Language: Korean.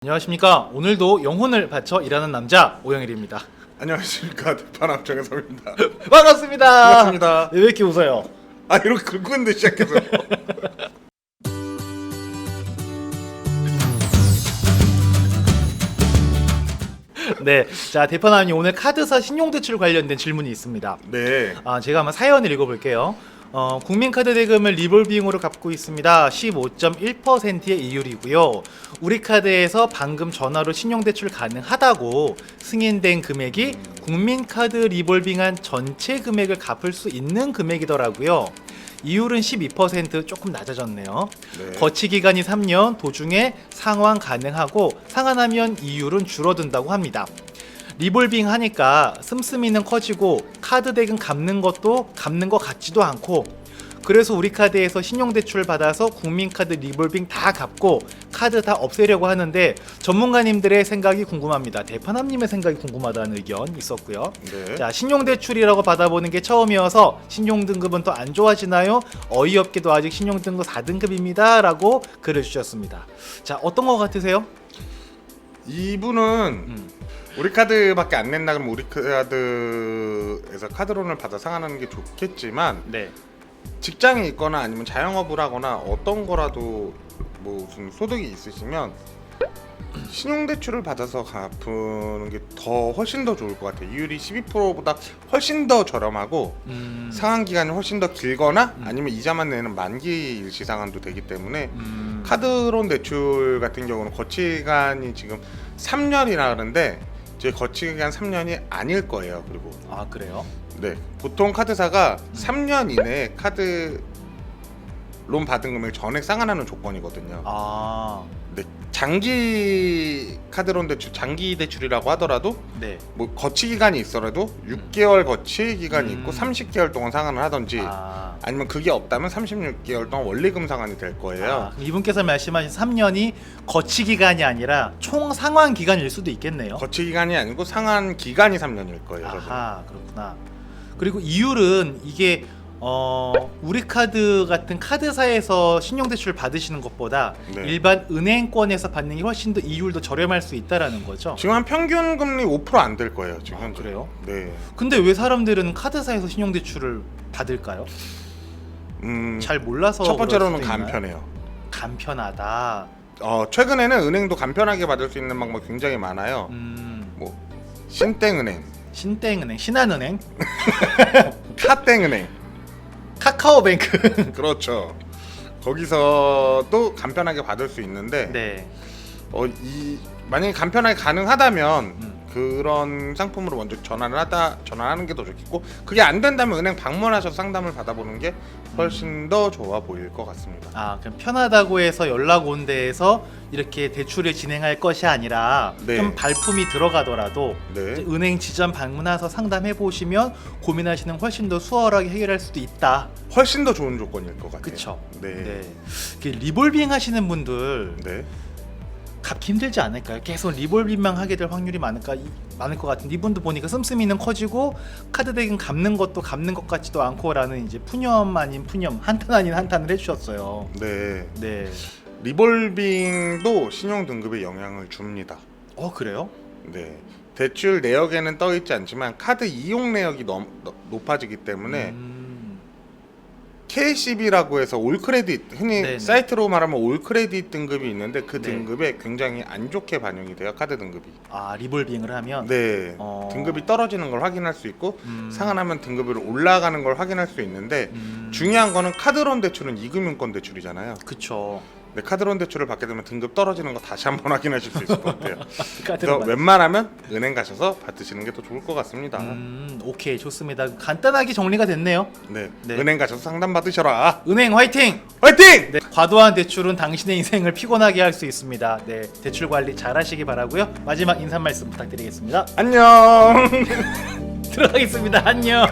안녕하십니까. 오늘도 영혼을 바쳐 일하는 남자 오영일입니다. 안녕하십니까. 대판 정혜섭입니다. 반갑습니다. 반갑습니다. 네, 왜 이렇게 웃어요? 아 이렇게 긁고 있는데 시작해서 네, 자 대판함님 오늘 카드사 신용대출 관련된 질문이 있습니다. 네. 제가 한번 사연을 읽어볼게요. 국민카드 대금을 리볼빙으로 갚고 있습니다. 15.1%의 이율이고요. 우리 카드에서 방금 전화로 신용대출 가능하다고 승인된 금액이 국민카드 리볼빙한 전체 금액을 갚을 수 있는 금액이더라고요. 이율은 12% 조금 낮아졌네요. 네. 거치 기간이 3년, 도중에 상환 가능하고 상환하면 이율은 줄어든다고 합니다. 리볼빙 하니까 씀씀이는 커지고 카드 대금 갚는 것도 갚는 것 같지도 않고, 그래서 우리 카드에서 신용대출 받아서 국민카드 리볼빙 다 갚고 카드 다 없애려고 하는데 전문가님들의 생각이 궁금합니다. 대판함님의 생각이 궁금하다는 의견 있었고요. 네. 자, 신용대출이라고 받아보는 게 처음이어서 신용등급은 또 안 좋아지나요? 어이없게도 아직 신용등급 4등급입니다 라고 글을 주셨습니다. 자, 어떤 거 같으세요? 이분은 우리 카드밖에 안 낸다 그러면 우리 카드에서 카드론을 받아 상환하는 게 좋겠지만, 네. 직장에 있거나 아니면 자영업을 하거나 어떤 거라도 뭐 무슨 소득이 있으시면 신용대출을 받아서 갚는 게 훨씬 더 좋을 것 같아요. 이율이 12%보다 훨씬 더 저렴하고 상환 기간이 훨씬 더 길거나 아니면 이자만 내는 만기 일시 상환도 되기 때문에 카드론 대출 같은 경우는 거치 기간이 지금 3년이라 하는데 제 거치 기간 3년이 아닐 거예요. 그리고 그래요? 네, 보통 카드사가 3년 이내에 카드 론 받은 금액 전액 상환하는 조건이거든요. 네, 장기 카드론 대출, 장기 대출이라고 하더라도 네. 뭐 거치 기간이 있어도 6개월 거치 기간이 있고 30개월 동안 상환을 하든지 아니면 그게 없다면 36개월 동안 원리금 상환이 될 거예요. 그럼 이분께서 말씀하신 3년이 거치 기간이 아니라 총 상환 기간일 수도 있겠네요. 거치 기간이 아니고 상환 기간이 3년일 거예요. 그렇구나. 그리고 이율은 이게 우리 카드 같은 카드사에서 신용대출 받으시는 것보다 네. 일반 은행권에서 받는 게 훨씬 더 이율도 저렴할 수 있다라는 거죠. 지금 한 평균 금리 5% 안 될 거예요. 지금 현재. 그래요? 네. 근데 왜 사람들은 카드사에서 신용대출을 받을까요? 잘 몰라서. 첫 번째로는 그럴 수도 있나요? 간편해요. 간편하다. 최근에는 은행도 간편하게 받을 수 있는 방법이 굉장히 많아요. 뭐 신땡은행, 신땡은행, 신한은행, 카땡은행, 카카오뱅크. 그렇죠. 거기서도 간편하게 받을 수 있는데 네. 만약에 간편하게 가능하다면 그런 상품으로 먼저 전환하는 게 더 좋겠고, 그게 안 된다면 은행 방문하셔서 상담을 받아보는 게 훨씬 더 좋아 보일 것 같습니다. 그럼 편하다고 해서 연락 온 데에서 이렇게 대출을 진행할 것이 아니라 네. 좀 발품이 들어가더라도 네. 이제 은행 지점 방문해서 상담해 보시면 고민하시는 훨씬 더 수월하게 해결할 수도 있다. 훨씬 더 좋은 조건일 것 같아요. 그렇죠. 네. 이렇게 리볼빙 하시는 분들 네. 갚기 힘들지 않을까요? 계속 리볼빙만 하게 될 확률이 많을 것 같은데, 이분도 보니까 씀씀이는 커지고 카드 대금 갚는 것도 갚는 것 같지도 않고라는 이제 푸념 아닌 푸념, 한탄 아닌 한탄을 해주셨어요. 네. 네. 리볼빙도 신용 등급에 영향을 줍니다. 그래요? 네. 대출 내역에는 떠 있지 않지만 카드 이용 내역이 높아지기 때문에 KCB라고 해서 올 크레딧, 흔히 네네. 사이트로 말하면 올 크레딧 등급이 있는데 그 네. 등급에 굉장히 안 좋게 반영이 돼요. 카드 등급이. 리볼빙을 하면. 네. 등급이 떨어지는 걸 확인할 수 있고 상환하면 등급이 올라가는 걸 확인할 수 있는데 중요한 거는 카드론 대출은 이금융권 대출이잖아요. 그쵸. 네, 카드론 대출을 받게 되면 등급 떨어지는 거 다시 한번 확인하실 수 있을 것 같아요. 그래서 카드로 웬만하면 은행 가셔서 받으시는 게 더 좋을 것 같습니다. 오케이, 좋습니다. 간단하게 정리가 됐네요. 네. 네. 은행 가셔서 상담 받으셔라. 은행 화이팅! 화이팅! 네, 과도한 대출은 당신의 인생을 피곤하게 할 수 있습니다. 네, 대출 관리 잘 하시기 바라고요. 마지막 인사 말씀 부탁드리겠습니다. 안녕. 들어가겠습니다. 안녕.